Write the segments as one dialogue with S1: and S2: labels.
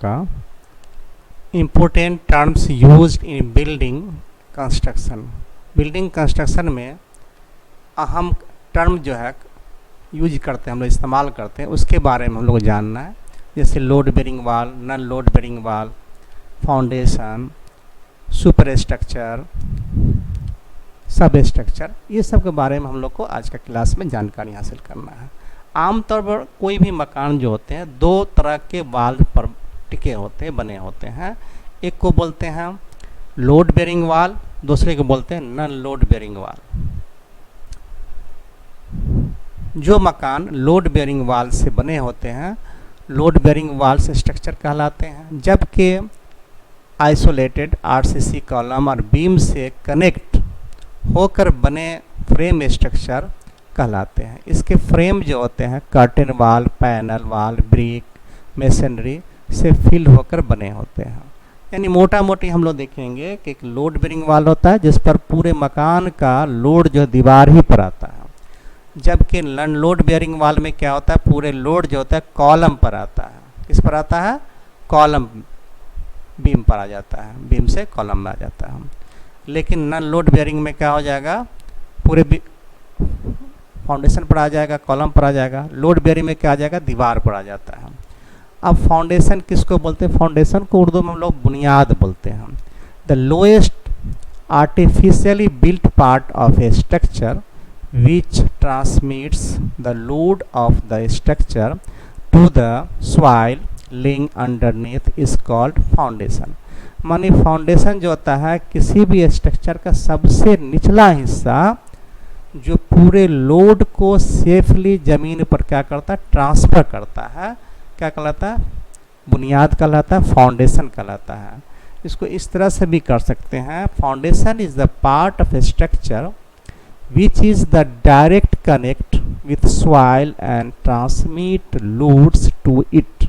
S1: का important terms used in building construction. Building construction में अहम टर्म जो है यूज करते हैं, हम लोग इस्तेमाल करते हैं, उसके बारे में हम लोग जानना है। जैसे लोड बेरिंग वाल, नॉन लोड बेरिंग वाल, फाउंडेशन, सुपर स्ट्रक्चर, सब स्ट्रक्चर, ये सब के बारे में हम लोग को आज का क्लास में जानकारी हासिल करना है। आमतौर पर कोई भी मकान जो होते हैं दो तरह के वाल पर टिके होते हैं, बने होते हैं। एक को बोलते हैं लोड बेरिंग वाल, दूसरे को बोलते हैं नॉन लोड बेरिंग वाल। जो मकान लोड बेरिंग वाल से बने होते हैं लोड बेरिंग वाल से स्ट्रक्चर कहलाते हैं, जबकि आइसोलेटेड आरसीसी कॉलम और बीम से कनेक्ट होकर बने फ्रेम स्ट्रक्चर कहलाते हैं। इसके फ्रेम जो होते हैं कर्टेन वाल, पैनल वाल, ब्रिक, मेसनरी से फिल होकर बने होते हैं। यानी मोटा मोटी हम लोग देखेंगे कि एक लोड बेरिंग वाल होता है जिस पर पूरे मकान का लोड जो दीवार ही पर आता है, जबकि नॉन लोड बेरिंग वाल में क्या होता है, पूरे लोड जो होता है कॉलम पर आता है। किस पर आता है? कॉलम, बीम पर आ जाता है, बीम से कॉलम में आ जाता है। लेकिन नॉन लोड बेरिंग में क्या हो जाएगा, पूरे फाउंडेशन पर आ जाएगा, कॉलम पर आ जाएगा। लोड बेरिंग में क्या आ जाएगा, दीवार पर आ जाता है। अब फाउंडेशन किसको बोलते हैं? फाउंडेशन को उर्दू में हम लोग बुनियाद बोलते हैं। The lowest artificially built part of A structure which transmits the load of the structure to the soil laying underneath is called foundation। मानी फाउंडेशन जो होता है किसी भी स्ट्रक्चर का सबसे निचला हिस्सा जो पूरे लोड को सेफली जमीन पर क्या करता है, ट्रांसफर करता है, क्या कहलाता है? बुनियाद कहलाता है, फाउंडेशन कहलाता है। इसको इस तरह से भी कर सकते हैं, foundation is the part of A structure which is the direct connect with soil and transmit loads to it।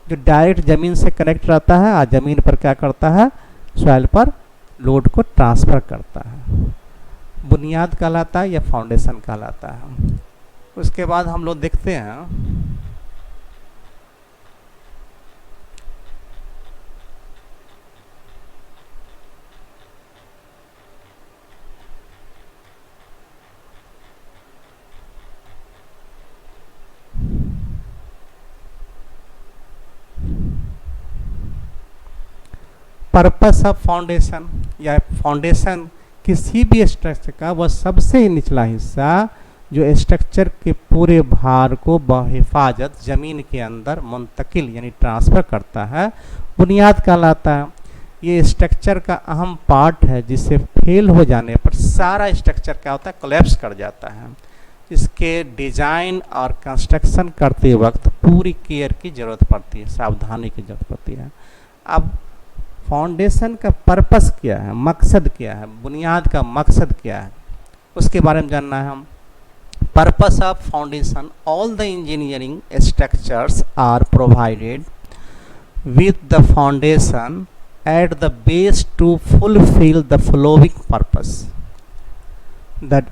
S1: जो डायरेक्ट ज़मीन से कनेक्ट रहता है और ज़मीन पर क्या करता है, सॉइल पर लोड को ट्रांसफ़र करता है, बुनियाद कहलाता है या फाउंडेशन कहलाता है। उसके बाद हम लोग देखते हैं पर्पस ऑफ फाउंडेशन, या फाउंडेशन किसी भी स्ट्रक्चर का वह सबसे निचला हिस्सा जो स्ट्रक्चर के पूरे भार को बहिफाजत ज़मीन के अंदर मुंतकिल यानी ट्रांसफ़र करता है, बुनियाद कहलाता है। ये स्ट्रक्चर का अहम पार्ट है जिससे फेल हो जाने पर सारा स्ट्रक्चर क्या होता है, कोलैप्स कर जाता है। इसके डिज़ाइन और कंस्ट्रक्शन करते वक्त पूरी केयर की ज़रूरत पड़ती है, सावधानी की ज़रूरत पड़ती है। अब फाउंडेशन का पर्पस क्या है, मकसद क्या है, बुनियाद का मकसद क्या है, उसके बारे में जानना है हम। Purpose of foundation, all the engineering structures are provided with the foundation at the base to fulfil the following purpose, that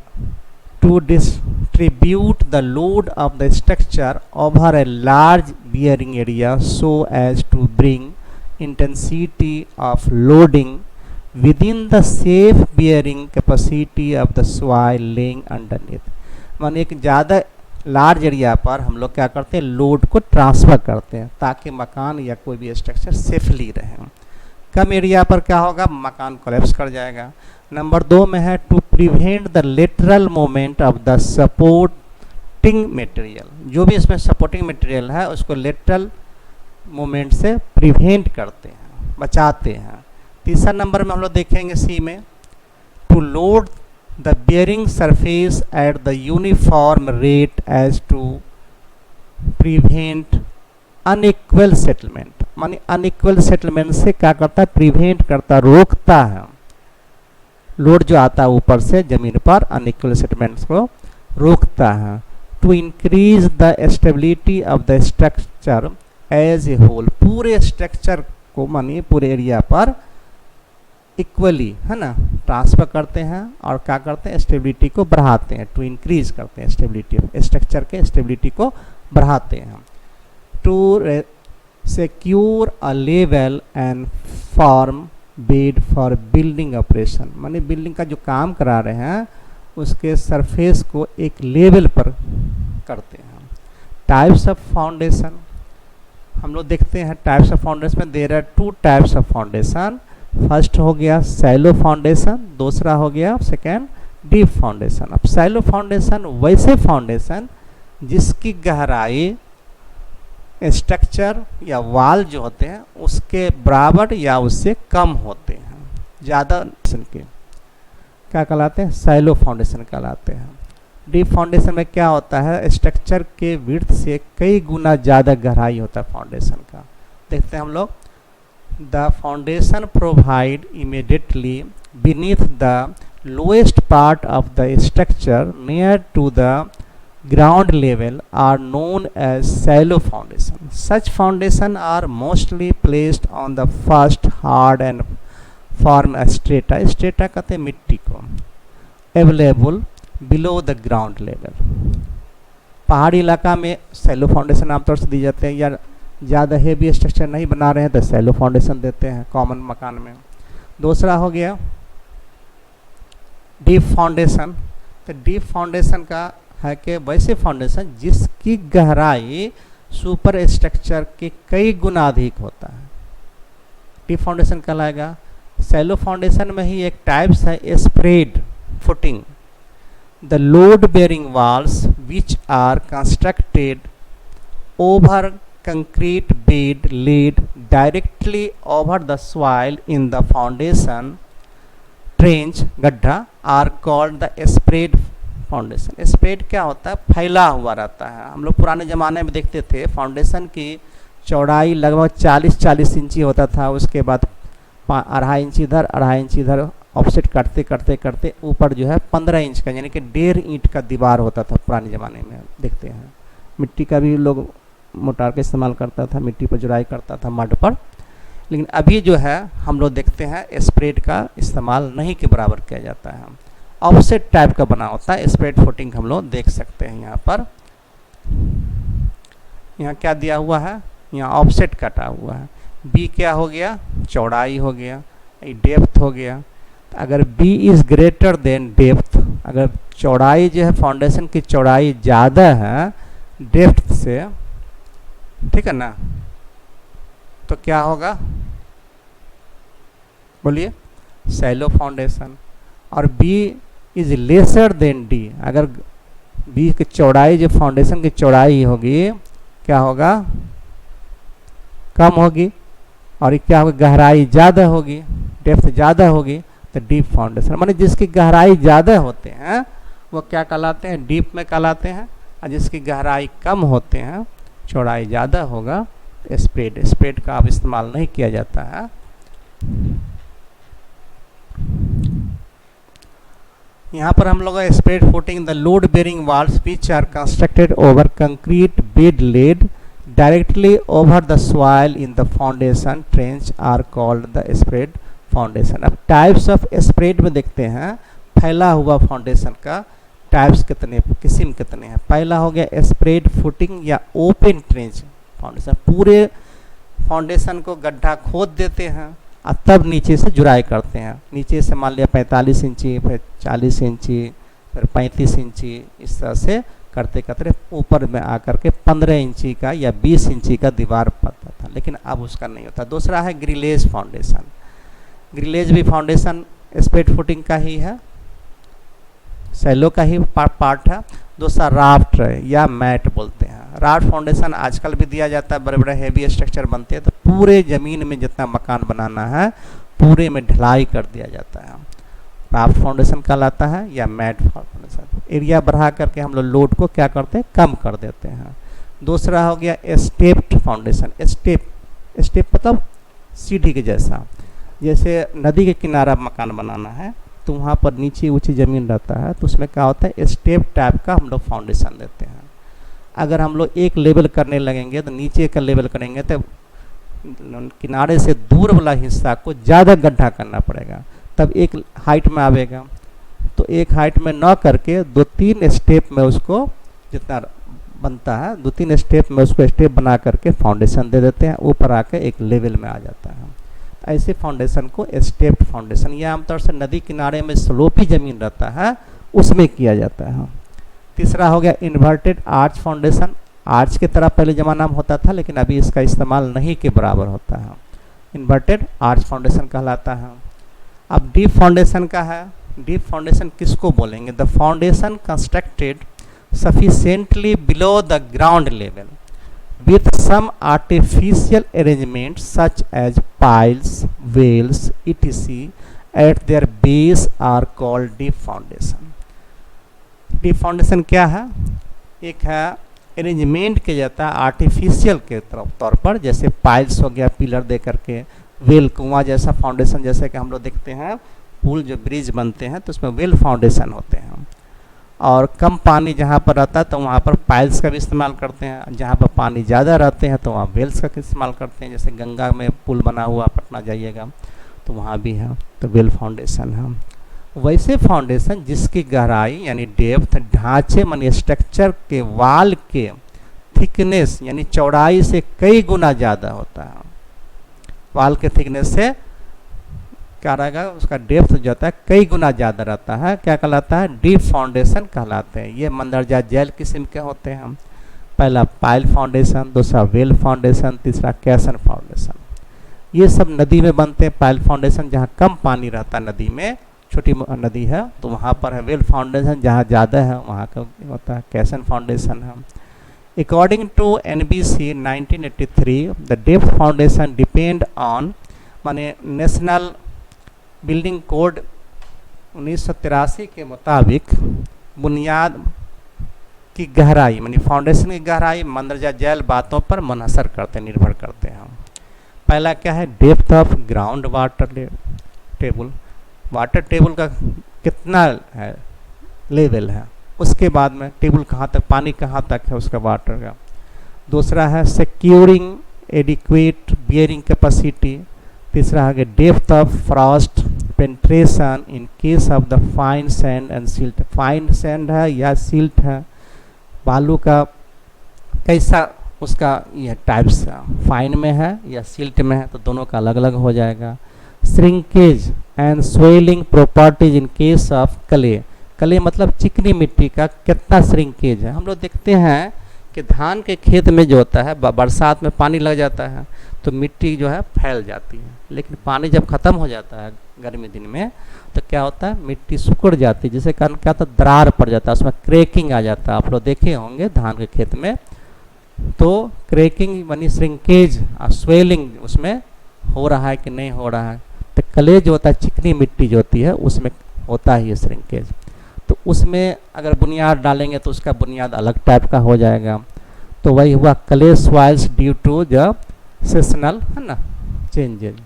S1: to distribute the load of the structure over a large bearing area so as to bring intensity of loading within the safe bearing capacity of the soil laying underneath। माने एक ज़्यादा large area पर हम लोग क्या करते हैं, load को ट्रांसफ़र करते हैं ताकि मकान या कोई भी स्ट्रक्चर सेफली रहे। कम एरिया पर क्या होगा, मकान कोलैप्स कर जाएगा। नंबर 2 में है to prevent the lateral moment of the supporting material. जो भी इसमें सपोर्टिंग मटेरियल है उसको लेटरल मोमेंट से प्रिवेंट करते हैं, बचाते हैं। तीसरा नंबर में हम लोग देखेंगे सी में, to load the bearing surface at the uniform rate as to prevent unequal settlement. माने अनइक्वल सेटलमेंट से क्या करता है, प्रिवेंट करता, रोकता है। लोड जो आता है ऊपर से ज़मीन पर अनइक्वल सेटलमेंट्स को रोकता है। To increase the stability of the structure as a whole, पूरे स्ट्रक्चर को मानिए पूरे एरिया पर इक्वली है ना ट्रांसफ़र करते हैं और क्या करते हैं, स्टेबिलिटी को बढ़ाते हैं, टू इंक्रीज करते हैं स्टेबिलिटी, स्ट्रक्चर के स्टेबिलिटी को बढ़ाते हैं। To secure a level and form bed for building operation, माने बिल्डिंग का जो काम करा रहे हैं उसके सरफेस को एक लेवल पर करते हैं। टाइप्स ऑफ फाउंडेशन हम लोग देखते हैं, टाइप्स ऑफ फाउंडेशन में there are 2 types of foundation. First हो गया सैलो फाउंडेशन, दूसरा हो गया सेकेंड डीप फाउंडेशन। अब सैलो फाउंडेशन वैसे फाउंडेशन जिसकी गहराई स्ट्रक्चर या वाल जो होते हैं उसके बराबर या उससे कम होते हैं, ज़्यादा के क्या कहलाते हैं, सैलो फाउंडेशन कहलाते हैं। डीप फाउंडेशन में क्या होता है, स्ट्रक्चर के विड्थ से कई गुना ज़्यादा गहराई होता है फाउंडेशन का। देखते हैं हम लोग, the foundation provide immediately beneath the lowest part of the structure near to the ground level are known as shallow foundation. Such foundation are mostly placed on the first hard and firm strata, strata कहते हैं मिट्टी को, available below the ground level. पहाड़ी इलाका में Cello foundation आमतौर से दी जाते हैं, या ज़्यादा हेवी स्ट्रक्चर नहीं बना रहे हैं तो सैलो फाउंडेशन देते हैं कॉमन मकान में। दूसरा हो गया डीप फाउंडेशन। तो डीप फाउंडेशन का है कि वैसे फाउंडेशन जिसकी गहराई सुपर स्ट्रक्चर के कई गुना अधिक होता है, डीप फाउंडेशन कहलाएगा। सैलो फाउंडेशन में ही एक टाइप्स है spread footing, the load bearing walls which are constructed over concrete bed laid directly over the soil in the foundation trench गड्ढा are called the spread foundation. Spread क्या होता है, फैला हुआ रहता है। हम लोग पुराने ज़माने में देखते थे फाउंडेशन की चौड़ाई लगभग 40 इंची होता था, उसके बाद 2.5 इंच इधर 2.5 इंच इधर ऑफसेट करते करते करते ऊपर जो है 15 इंच का यानी कि 1.5 ईंट का दीवार होता था पुराने ज़माने में। देखते हैं मिट्टी का भी लोग मोटार का इस्तेमाल करता था, मिट्टी पर जुड़ाई करता था मड पर, लेकिन अभी जो है हम लोग देखते हैं स्प्रेड का इस्तेमाल नहीं के बराबर किया जाता है, ऑफसेट टाइप का बना होता है। स्प्रेड फुटिंग हम लोग देख सकते हैं यहाँ पर, यहाँ क्या दिया हुआ है, यहाँ ऑफसेट कटा हुआ है। बी क्या हो गया, चौड़ाई हो गया, डेप्थ हो गया। अगर B is greater than depth, अगर चौड़ाई जो है फाउंडेशन की चौड़ाई ज़्यादा है डेप्थ से, ठीक है ना, तो क्या होगा बोलिए, सैलो फाउंडेशन। और B is lesser than D, अगर बी की चौड़ाई जो फाउंडेशन की चौड़ाई होगी क्या होगा, कम होगी, और क्या होगी, गहराई ज़्यादा होगी, डेप्थ ज़्यादा होगी, तो डीप फाउंडेशन। माने जिसकी गहराई ज़्यादा होते हैं वो क्या कहलाते हैं, डीप में कहलाते हैं, और जिसकी गहराई कम होते हैं चौड़ाई ज़्यादा होगा स्प्रेड। स्प्रेड का अब इस्तेमाल नहीं किया जाता है। यहाँ पर हम लोग spread footing the load bearing walls which are constructed over concrete bed laid directly over the soil in the foundation trench are called the spread foundation. अब टाइप्स ऑफ स्प्रेड में देखते हैं, फैला हुआ फाउंडेशन का टाइप्स कितने, किस्म कितने हैं। पहला हो गया स्प्रेड फुटिंग या ओपन ट्रेंच फाउंडेशन, पूरे फाउंडेशन को गड्ढा खोद देते हैं और तब नीचे से जुड़ाई करते हैं। नीचे से मान लिया 45 इंची, फिर 40 इंची, फिर 35 इंची, इस तरह से करते करते ऊपर में आकर के 15 इंची का या 20 इंची का दीवार पड़ता था, लेकिन अब उसका नहीं होता। दूसरा है ग्रिलेज फाउंडेशन। ग्रिलेज भी फाउंडेशन स्प्रेड फुटिंग का ही है, सैलो का ही पार्ट है। दूसरा राफ्ट या मैट बोलते हैं। राफ्ट फाउंडेशन आजकल भी दिया जाता है, बड़े बड़े हेवी स्ट्रक्चर बनते हैं तो पूरे ज़मीन में जितना मकान बनाना है पूरे में ढलाई कर दिया जाता है, राफ्ट फाउंडेशन कहलाता है या मैट फाउंडेशन। एरिया बढ़ा करके हम लोग लोड को क्या करते हैं, कम कर देते हैं। दूसरा हो गया स्टेप्ड फाउंडेशन। स्टेप मतलब सीढ़ी के जैसा, जैसे नदी के किनारा मकान बनाना है तो वहाँ पर नीचे ऊंची ज़मीन रहता है तो उसमें क्या होता है, स्टेप टाइप का हम लोग फाउंडेशन देते हैं। अगर हम लोग एक लेवल करने लगेंगे तो नीचे का लेवल करेंगे तो किनारे से दूर वाला हिस्सा को ज़्यादा गड्ढा करना पड़ेगा, तब एक हाइट में आवेगा। तो एक हाइट में न करके 2-3 स्टेप में उसको जितना बनता है, 2-3 स्टेप में उसको स्टेप बना करके फाउंडेशन दे देते हैं, ऊपर आके एक लेवल में आ जाता है। ऐसे फाउंडेशन को स्टेप फाउंडेशन, यह आमतौर से नदी किनारे में स्लोपी ज़मीन रहता है उसमें किया जाता है। तीसरा हो गया इन्वर्टेड आर्च फाउंडेशन। आर्च की तरह पहले ज़माना में होता था, लेकिन अभी इसका इस्तेमाल नहीं के बराबर होता है, इन्वर्टेड आर्च फाउंडेशन कहलाता है। अब डीप फाउंडेशन का है। डीप फाउंडेशन किसको बोलेंगे? The foundation constructed sufficiently below the ground level with some artificial arrangements such as piles, wells, etc. at their base are called deep foundation. Deep foundation क्या है? एक है अरेंजमेंट किया जाता है आर्टिफिशियल के तौर पर, जैसे पाइल्स हो गया पिलर दे करके, वेल कुआं जैसा फाउंडेशन, जैसे कि हम लोग देखते हैं पुल जो ब्रिज बनते हैं तो उसमें वेल फाउंडेशन होते हैं। और कम पानी जहाँ पर रहता है तो वहाँ पर पाइल्स का भी इस्तेमाल करते हैं, जहाँ पर पानी ज़्यादा रहते हैं तो वहाँ वेल्स का इस्तेमाल करते हैं। जैसे गंगा में पुल बना हुआ पटना जाइएगा तो वहाँ भी है, तो वेल फाउंडेशन है। वैसे फाउंडेशन जिसकी गहराई यानी डेप्थ ढांचे मानी स्ट्रक्चर के वाल के थिकनेस यानी चौड़ाई से कई गुना ज़्यादा होता है। वाल के थिकनेस से क्या रहेगा, उसका डेप्थ जो होता है कई गुना ज़्यादा रहता है, क्या कहलाता है? डीप फाउंडेशन कहलाते हैं। ये मंदरजा जेल किस्म के होते हैं। पहला पाइल फाउंडेशन, दूसरा वेल फाउंडेशन, तीसरा कैसन फाउंडेशन। ये सब नदी में बनते हैं। पाइल फाउंडेशन जहाँ कम पानी रहता है नदी में, छोटी नदी है तो वहाँ पर है वेल फाउंडेशन, जहाँ ज़्यादा है वहाँ का होता है कैसन फाउंडेशन है। According to NBC 1983 the depth foundation depend on माने नेशनल बिल्डिंग कोड 1983 के मुताबिक बुनियाद की गहराई मानी फाउंडेशन की गहराई मंदरजा झैल बातों पर मुनहसर करते निर्भर करते हैं। पहला क्या है? Depth of ground water table, water table का कितना है लेवल है, उसके बाद में टेबल कहाँ तक, पानी कहाँ तक है उसका वाटर का। दूसरा है सिक्योरिंग एडिक्वेट बियरिंग कैपेसिटी। तीसरा है depth of Frost penetration in case of the fine sand and silt. Fine sand है या सिल्ट है, बालू का कैसा उसका यह टाइप्स फाइन में है या सिल्ट में है, तो दोनों का अलग अलग हो जाएगा। Shrinkage and swelling properties in case of clay. Clay मतलब चिकनी मिट्टी का कितना श्रिंकेज है। हम लोग देखते हैं कि धान के खेत में जो होता है बरसात में पानी लग जाता है तो मिट्टी जो है फैल जाती है, लेकिन पानी जब ख़त्म हो जाता है गर्मी दिन में तो क्या होता है, मिट्टी सिकुड़ जाती है, जिससे कारण क्या होता है, दरार पड़ जाता है, उसमें क्रैकिंग आ जाता है। आप लोग देखे होंगे धान के खेत में, तो क्रैकिंग यानी श्रिंकेज और स्वेलिंग उसमें हो रहा है कि नहीं हो रहा है। तो क्ले जो होता है चिकनी मिट्टी जो होती है उसमें होता है ये श्रिंकेज, तो उसमें अगर बुनियाद डालेंगे तो उसका बुनियाद अलग टाइप का हो जाएगा। तो वही हुआ clay soils due to the seasonal है ना चेंजेज,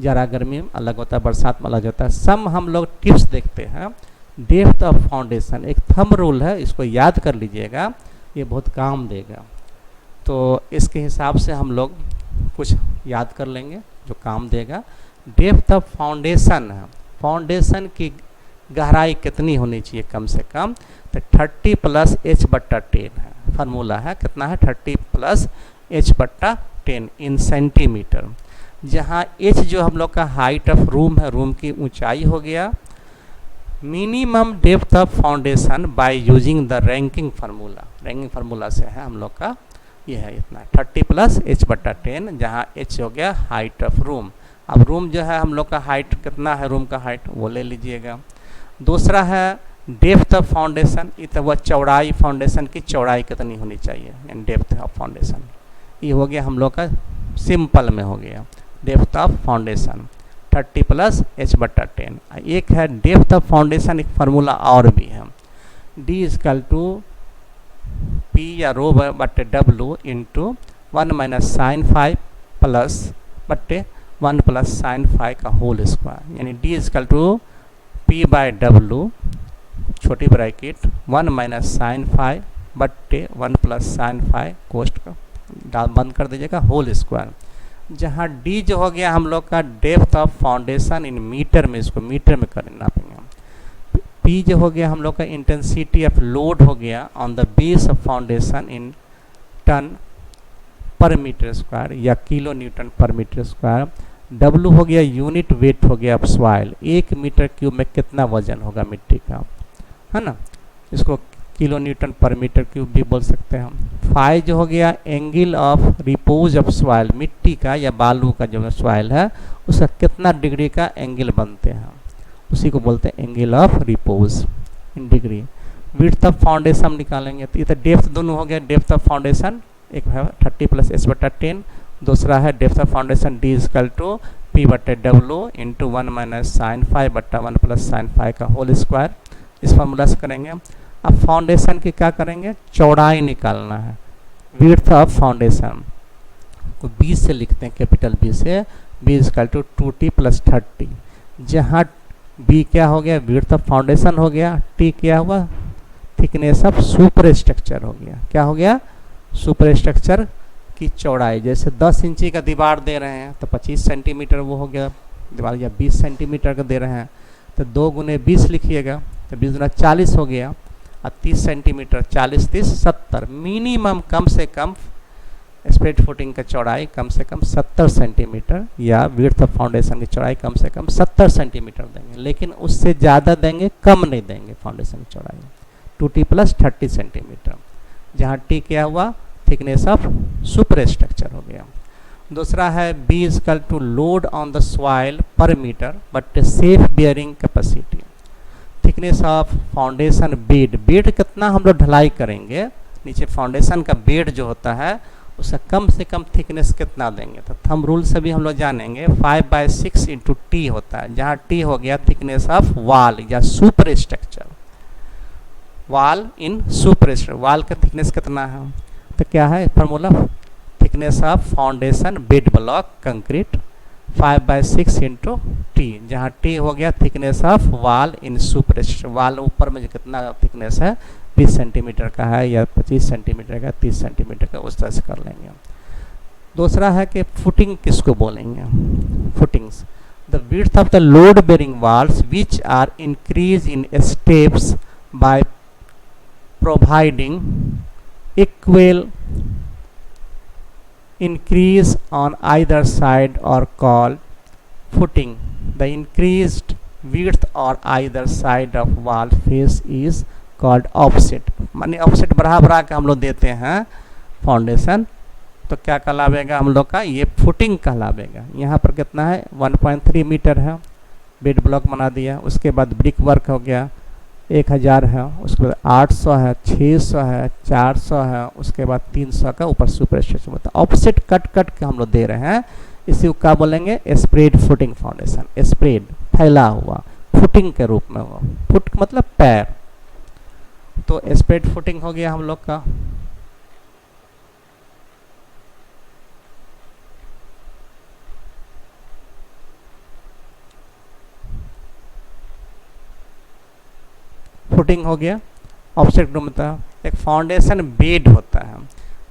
S1: ज़रा गर्मी में अलग होता है, बरसात में अलग होता है। सम हम लोग टिप्स देखते हैं। डेप्थ ऑफ फाउंडेशन एक थंब रूल है, इसको याद कर लीजिएगा, ये बहुत काम देगा। तो इसके हिसाब से हम लोग कुछ याद कर लेंगे जो काम देगा। डेप्थ ऑफ फाउंडेशन है, फाउंडेशन की गहराई कितनी होनी चाहिए कम से कम, तो 30 + h/10 है। फार्मूला है कितना है, 30 + h/10 इन सेंटीमीटर। जहाँ h जो हम लोग का हाइट ऑफ रूम है, रूम की ऊंचाई हो गया। Minimum depth of foundation by using the ranking formula, ranking formula से है हम लोग का ये है इतना 30 + h/10, जहाँ h हो गया हाइट ऑफ रूम। अब रूम जो है हम लोग का हाइट कितना है, रूम का हाइट वो ले लीजिएगा। दूसरा है डेप्थ ऑफ फाउंडेशन, तो वह चौड़ाई, फाउंडेशन की चौड़ाई कितनी होनी चाहिए, यानी डेप्थ ऑफ फाउंडेशन। ये हो गया हम लोग का सिंपल में हो गया डेप्थ ऑफ फाउंडेशन 30 + h/10। एक है डेप्थ ऑफ फाउंडेशन, एक फार्मूला और भी है, D = P या ρ/W × 1 - sin φ + 1 + sin φ का होल स्क्वायर, यानी D = P/W छोटी ब्रैकेट 1 - sin φ 1 + sin φ कोष्ट का बंद कर दीजिएगा होल स्क्वायर। जहाँ D जो हो गया हम लोग का depth of foundation in metre में, इसको मीटर में करना नापेंगे। P बी जो हो गया हम लोग का इंटेंसिटी ऑफ लोड हो गया on the base of foundation in ton per metre square या kilo newton per metre square. W हो गया यूनिट वेट हो गया ऑफ सॉइल, 1 मीटर क्यूब में कितना वजन होगा मिट्टी का, है ना, इसको kilo newton per metre cube भी बोल सकते हैं हम। फाई जो हो गया angle of repose of soil, मिट्टी का या बालू का जो सॉइल है उसका कितना डिग्री का एंगल बनते हैं, उसी को बोलते हैं angle of repose in degree. Width of foundation हम निकालेंगे तो ये तो डेप्थ दोनों हो गया, डेप्थ ऑफ फाउंडेशन एक है 30 + s/10, दूसरा है depth of foundation d = p/w into 1 - sin phi बट्टा 1 + sin phi का होल स्क्वायर। इस फार्मूला से करेंगे। अब फाउंडेशन की क्या करेंगे, चौड़ाई निकालना है। विड्थ ऑफ फाउंडेशन को b से लिखते हैं, कैपिटल B से, b = 2t + 30, जहाँ b क्या हो गया, विड्थ ऑफ फाउंडेशन हो गया, t क्या हुआ, थिकनेस ऑफ सुपर स्ट्रक्चर हो गया। क्या हो गया, सुपर स्ट्रक्चर की चौड़ाई। जैसे 10 इंची का दीवार दे रहे हैं तो 25 सेंटीमीटर वो हो गया दीवार, या 20 सेंटीमीटर का दे रहे हैं तो 2 × 20 लिखिएगा, तो 20 × 40 हो गया, और 30 सेंटीमीटर 40 × 30 70, मिनिमम कम से कम स्प्रेड फुटिंग का चौड़ाई कम से कम 70 सेंटीमीटर, या विड्थ ऑफ फाउंडेशन की चौड़ाई कम से कम 70 सेंटीमीटर देंगे, लेकिन उससे ज़्यादा देंगे, कम नहीं देंगे फाउंडेशन की चौड़ाई। 2t + 30 सेंटीमीटर, जहाँ t क्या हुआ, थिकनेस ऑफ सुपर स्ट्रक्चर हो गया। दूसरा है b = load on the soil per metre but safe bearing capacity. Thickness of foundation bed, bed कितना हम लोग ढलाई करेंगे, नीचे फाउंडेशन का बेड जो होता है उसका कम से कम थिकनेस कितना देंगे, तो थंब रूल से भी हम लोग जानेंगे। 5/6 × t होता है, जहाँ t हो गया थिकनेस ऑफ वॉल या सुपर स्ट्रक्चर, वॉल इन सुपर स्ट्रक्चर, वॉल का थिकनेस कितना है, तो क्या है formula, thickness of foundation bed block concrete 5/6 × t, जहाँ t हो गया thickness of wall in super structure, wall ऊपर में कितना थिकनेस है, 20 सेंटीमीटर का है या 25 सेंटीमीटर का, 30 सेंटीमीटर का, उस तरह से कर लेंगे। दूसरा है कि फुटिंग किसको बोलेंगे, footings, the width of the load bearing walls which are increase in steps by providing equal increase on either side or called footing. The increased width on either side of wall face is called offset. माने offset बढ़ा के हम लोग देते हैं foundation, तो क्या कहलावेगा हम लोग का, ये फुटिंग कहलावेगा। यहाँ पर कितना है, 1.3 मीटर है, बेड ब्लॉक बना दिया, उसके बाद ब्रिक वर्क हो गया 1000 है, उसके बाद 800 है, 600 है, 400 है, उसके बाद 300 का ऊपर सुपर स्ट्रक्चर होता है। ऑफसेट कट के हम लोग दे रहे हैं, इसी को क्या बोलेंगे, स्प्रेड फुटिंग फाउंडेशन। स्प्रेड फैला हुआ, फुटिंग के रूप में हुआ, फुट मतलब पैर, तो स्प्रेड फुटिंग हो गया हम लोग का। फुटिंग हो गया। ऑफसेट ग्रुप में एक फाउंडेशन बेड होता है,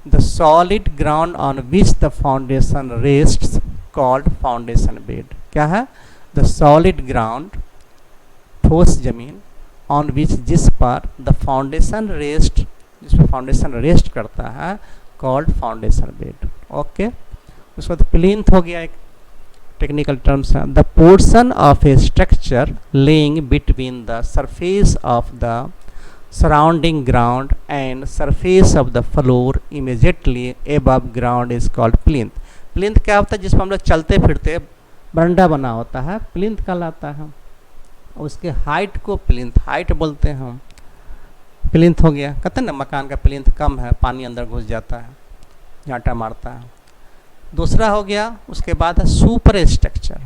S1: the solid ground on which the foundation rests called foundation bed. क्या है, द सॉलिड ग्राउंड, ठोस जमीन, ऑन विच जिस पर द फाउंडेशन रेस्ट, जिस पर फाउंडेशन रेस्ट करता है, कॉल्ड फाउंडेशन बेड। ओके, उसके बाद प्लिंथ हो गया, एक टेक्निकल टर्म्स है, the portion of A structure laying between the surface of the surrounding ground and surface of the floor immediately above ground is called plinth. Plinth क्या होता है, जिसमें हम लोग चलते फिरते बरंडा बना होता है, प्लिंथ कहलाता है। उसके हाइट को प्लिंथ हाइट बोलते हैं हम। प्लिंथ हो गया, कहते हैं ना मकान का प्लिंथ कम है, पानी अंदर घुस जाता है, झांटा मारता है। दूसरा हो गया, उसके बाद है सुपर स्ट्रक्चर,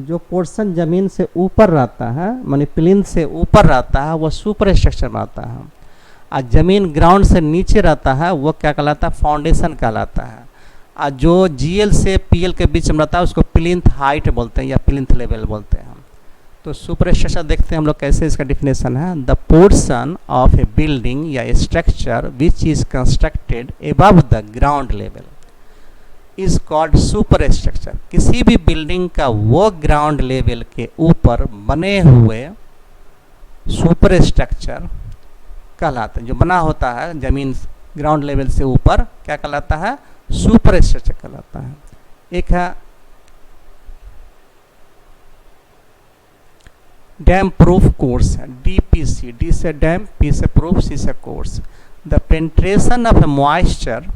S1: जो पोर्शन जमीन से ऊपर रहता है, मानी प्लिंथ से ऊपर रहता है, वो सुपर स्ट्रक्चर में आता है। और जमीन ग्राउंड से नीचे रहता है, वो क्या कहलाता है, फाउंडेशन कहलाता है। और जो जीएल से पीएल के बीच में रहता है, उसको प्लिंथ हाइट बोलते हैं या प्लिंथ लेवल बोलते हैं। तो सुपर स्ट्रक्चर देखते हैं हम लोग कैसे, इसका डिफिनेशन है, the portion of a building या structure which is constructed above the ground level is called superstructure. किसी भी बिल्डिंग का वो ग्राउंड लेवल के ऊपर बने हुए सुपर स्ट्रक्चर कहलाता है। जो बना होता है जमीन ग्राउंड लेवल से ऊपर क्या कहलाता है? सुपर स्ट्रक्चर कहलाता है। एक है डैम प्रूफ कोर्स है, डीपीसी। डी से डैम, पी से प्रूफ, सी से course. The penetration of moisture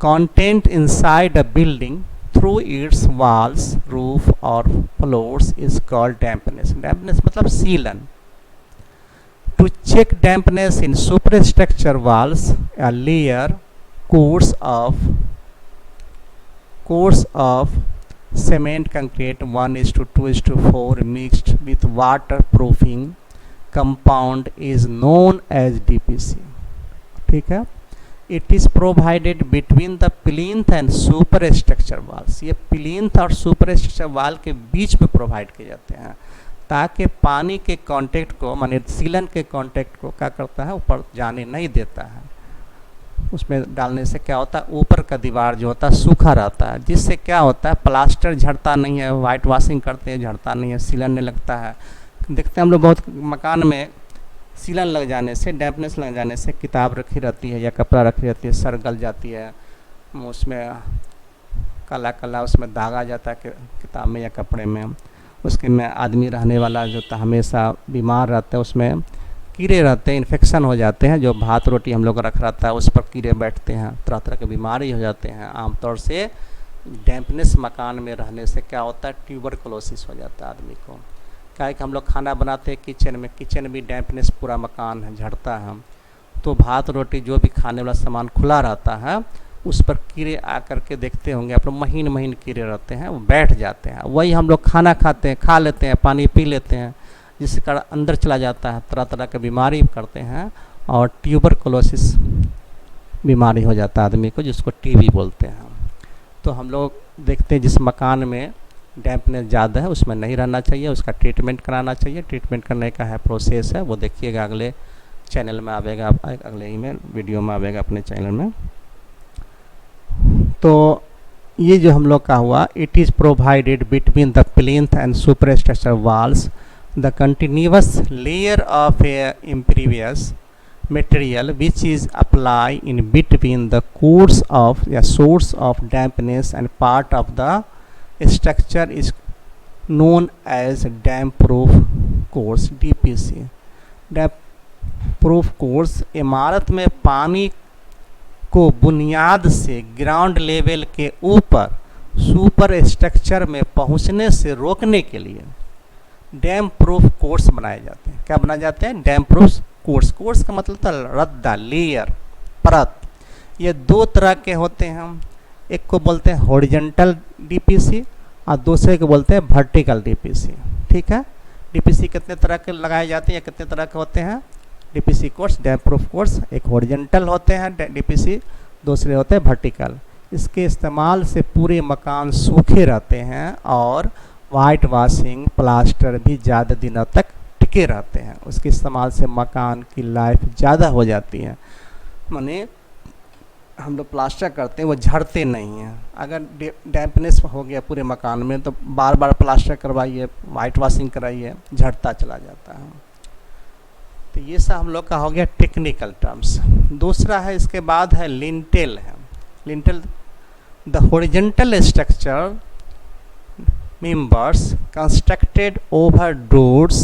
S1: content inside a building through its walls, roof or floors is called dampness. Dampness मतलब सीलन। To check dampness in superstructure walls, a layer course of cement concrete 1:2:4 mixed with waterproofing compound is known as DPC। ठीक है। It is provided between the plinth and super structure walls. ये plinth और super structure wall के बीच में provide किए जाते हैं ताकि पानी के कांटेक्ट को, माने सीलन के कांटेक्ट को क्या करता है? ऊपर जाने नहीं देता है। उसमें डालने से क्या होता है? ऊपर का दीवार जो होता है सूखा रहता है, जिससे क्या होता है? प्लास्टर झड़ता नहीं है। वाइट वॉशिंग करते हैं, झड़ता नहीं है, सीलन नहीं लगता है। देखते हैं हम लोग बहुत मकान में सीलन लग जाने से, डैम्पनेस लग जाने से किताब रखी रहती है या कपड़ा रखी रहती है, सर गल जाती है, उसमें काला काला उसमें दाग आ जाता है किताब में या कपड़े में। उसके में आदमी रहने वाला जो था हमेशा बीमार रहता है, उसमें कीड़े रहते हैं, इन्फेक्शन हो जाते हैं। जो भात रोटी हम लोग रख रहता है उस पर कीड़े बैठते हैं, तरह तरह के बीमारी हो जाते हैं। आमतौर से डैम्पनेस मकान में रहने से क्या होता है? ट्यूबरकुलोसिस हो जाता है आदमी को। क्या है कि हम लोग खाना बनाते हैं किचन में, किचन भी डैम्पनेस पूरा मकान है, झड़ता है, तो भात रोटी जो भी खाने वाला सामान खुला रहता है उस पर कीड़े आकर के देखते होंगे आप लोग, महीन महीन कीड़े रहते हैं, वो बैठ जाते हैं। वही हम लोग खाना खाते हैं, खा लेते हैं, पानी पी लेते हैं, जिससे कारण अंदर चला जाता है, तरह तरह के बीमारी करते हैं और ट्यूबरकुलोसिस बीमारी हो जाता है आदमी को, जिसको टीबी बोलते हैं। तो हम लोग देखते हैं जिस मकान में डैम्पनेस ज़्यादा है उसमें नहीं रहना चाहिए, उसका ट्रीटमेंट कराना चाहिए। ट्रीटमेंट करने का है प्रोसेस है, वो देखिएगा अगले चैनल में आवेगा, अगले ईमेल वीडियो में आवेगा अपने चैनल में। तो ये जो हम लोग का हुआ, it is provided between the plinth and super structure walls the continuous layer of a impervious material which is applied in between the course of या source of dampness and part of the structure is known as damp proof course, DPC। damp proof course इमारत में पानी को बुनियाद से ground level के ऊपर super structure में पहुंचने से रोकने के लिए डैम्प प्रूफ कोर्स बनाए जाते हैं। क्या बनाए जाते हैं? डैम्प प्रूफ कोर्स। कोर्स का मतलब था रद्दा, लेयर, परत। ये दो तरह के होते हैं। एक को बोलते हैं हॉरिजॉन्टल डीपीसी और दूसरे को बोलते हैं वर्टिकल डीपीसी। ठीक है। डीपीसी कितने तरह के लगाए जाते हैं या कितने तरह के होते हैं? डीपीसी कोर्स, डैम्प प्रूफ कोर्स, एक हॉरिजॉन्टल होते हैं डीपीसी, दूसरे होते हैं वर्टिकल। इसके इस्तेमाल से पूरे मकान सूखे रहते हैं और वाइट वॉशिंग, प्लास्टर भी ज़्यादा दिनों तक टिके रहते हैं। उसके इस्तेमाल से मकान की लाइफ ज़्यादा हो जाती है। माने हम लोग प्लास्टर करते हैं वो झड़ते नहीं हैं। अगर डैम्पनेस हो गया पूरे मकान में तो बार बार प्लास्टर करवाइए, वाइट वॉशिंग कराइए, झड़ता चला जाता है। तो ये सब हम लोग का हो गया टेक्निकल टर्म्स। दूसरा है, इसके बाद है लिंटेल है। Lintel the horizontal structure members constructed over doors,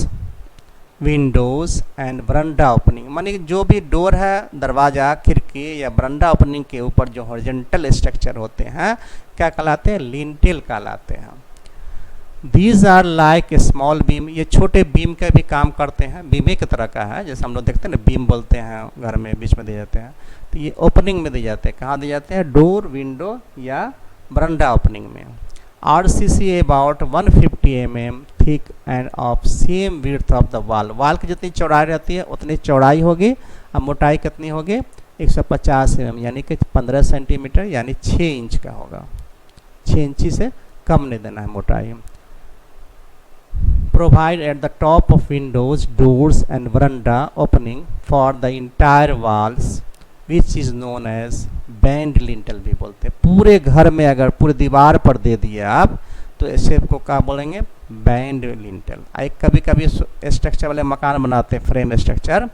S1: windows and veranda opening। माने जो भी डोर है, दरवाज़ा, खिड़की या बरंडा ओपनिंग के ऊपर जो हॉरिजॉन्टल स्ट्रक्चर होते हैं क्या कहलाते हैं? लिंटेल कहलाते हैं। These are like a small beam। ये छोटे बीम का भी काम करते हैं, बीमे की तरह का है, जैसे हम लोग देखते हैं ना बीम बोलते हैं, घर में बीच में दिए जाते हैं। तो ये ओपनिंग में दिए जाते हैं। कहाँ दिए जाते हैं? डोर, विंडो या बरंडा ओपनिंग में। RCC about 150 mm thick and of same width of the wall। वाल की जितनी चौड़ाई रहती है उतनी चौड़ाई होगी और मोटाई कितनी होगी? 150 mm यानी कि 15 सेंटीमीटर यानी 6 इंच का होगा। 6 इंची से कम नहीं देना है मोटाई। Provide at the top of windows, doors and veranda opening for the entire walls which is known as band lintel भी बोलते हैं। पूरे घर में अगर पूरे दीवार पर दे दिए आप तो ऐसे को क्या बोलेंगे, बैंड लिंटल। कभी कभी स्ट्रक्चर वाले मकान बनाते हैं फ्रेम स्ट्रक्चर,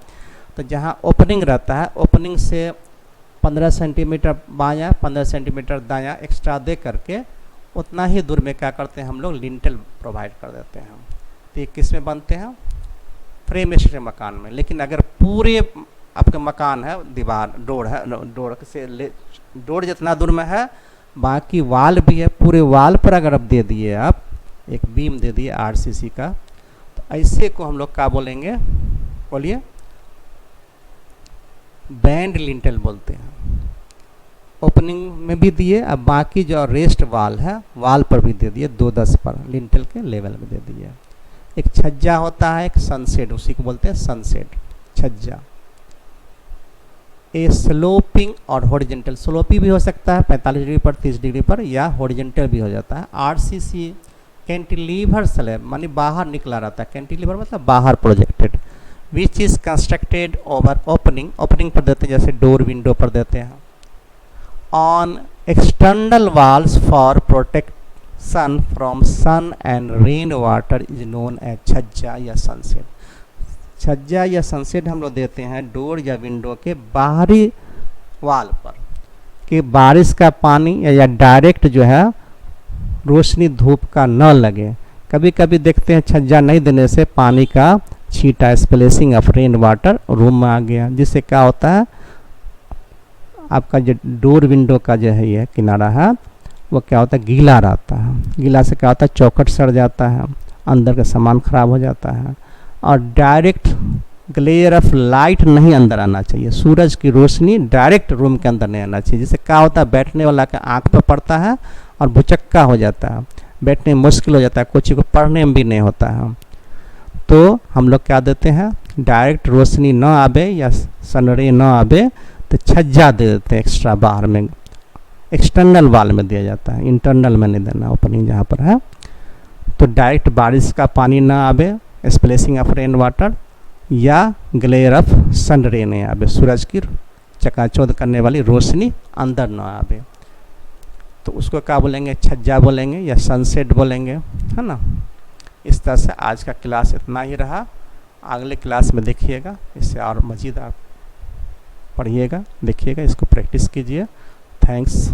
S1: तो जहाँ ओपनिंग रहता है, ओपनिंग से 15 सेंटीमीटर बायां 15 सेंटीमीटर दायां एक्स्ट्रा दे करके उतना ही दूर में क्या करते हैं हम लोग, लिंटल प्रोवाइड कर देते हैं। तो ये किस में बनते हैं, फ्रेम स्ट्रक्चर मकान में। लेकिन अगर पूरे आपके मकान है, दीवार डोर है, डोर जितना दूर में है, बाकी वाल भी है, पूरे वाल पर अगर आप दे दिए, आप एक बीम दे दिए आरसीसी का, तो ऐसे को हम लोग क्या बोलेंगे, बोलिए, बैंड लिंटल बोलते हैं। ओपनिंग में भी दिए, अब बाकी जो रेस्ट वाल है, वाल पर भी दे दिए 2-10 पर, लिंटल के लेवल में दे दिए। एक छज्जा होता है, एक सनसेट, उसी को बोलते हैं सनसेट, छज्जा। ए स्लोपिंग और हॉरिजेंटल, स्लोपी भी हो सकता है 45 डिग्री पर, 30 डिग्री पर, या हॉरिजेंटल भी हो जाता है। आरसीसी कैंटिलीवर स्लैब मानी बाहर निकला रहता है, कैंटिलीवर मतलब बाहर projected, which is constructed over opening, opening पर देते हैं जैसे डोर विंडो पर देते हैं, on external walls for protection from sun and rain water is known as chhajja या सनसेट। छज्जा या सनसेट हम लोग देते हैं डोर या विंडो के बाहरी वाल पर, कि बारिश का पानी या डायरेक्ट जो है रोशनी धूप का न लगे। कभी कभी देखते हैं छज्जा नहीं देने से पानी का छींटा, splashing of rain water room में आ गया, जिससे क्या होता है, आपका जो डोर विंडो का जो है ये किनारा है, वो क्या होता है, गीला रहता है। गीला से क्या होता है, चौखट सड़ जाता है, अंदर का सामान खराब हो जाता है, और डायरेक्ट ग्लेयर ऑफ लाइट नहीं अंदर आना चाहिए, सूरज की रोशनी डायरेक्ट रूम के अंदर नहीं आना चाहिए, जिससे क्या होता है, बैठने वाला के आँख पर पड़ता है और भुचक्का हो जाता है, बैठने में मुश्किल हो जाता है, कुछ को पढ़ने में भी नहीं होता है। तो हम लोग क्या देते हैं, डायरेक्ट रोशनी न आवे या सनरे न आवे, तो छज्जा दे देते हैं एक्स्ट्रा बाहर में, एक्सटर्नल वाल में दिया जाता है, इंटरनल में नहीं देना, ओपनिंग जहाँ पर है। तो डायरेक्ट बारिश का पानी ना आवे, स्प्लैशिंग ऑफ रेन वाटर, या ग्लेयर ऑफ सन रे नहीं आवे, सूरज की चकाचौंध करने वाली रोशनी अंदर ना आवे, तो उसको क्या बोलेंगे, छज्जा बोलेंगे या सनसेट बोलेंगे, है ना। इस तरह से आज का क्लास इतना ही रहा। अगले क्लास में देखिएगा, इससे और मज़ीद आप पढ़िएगा, देखिएगा, इसको प्रैक्टिस कीजिए। थैंक्स।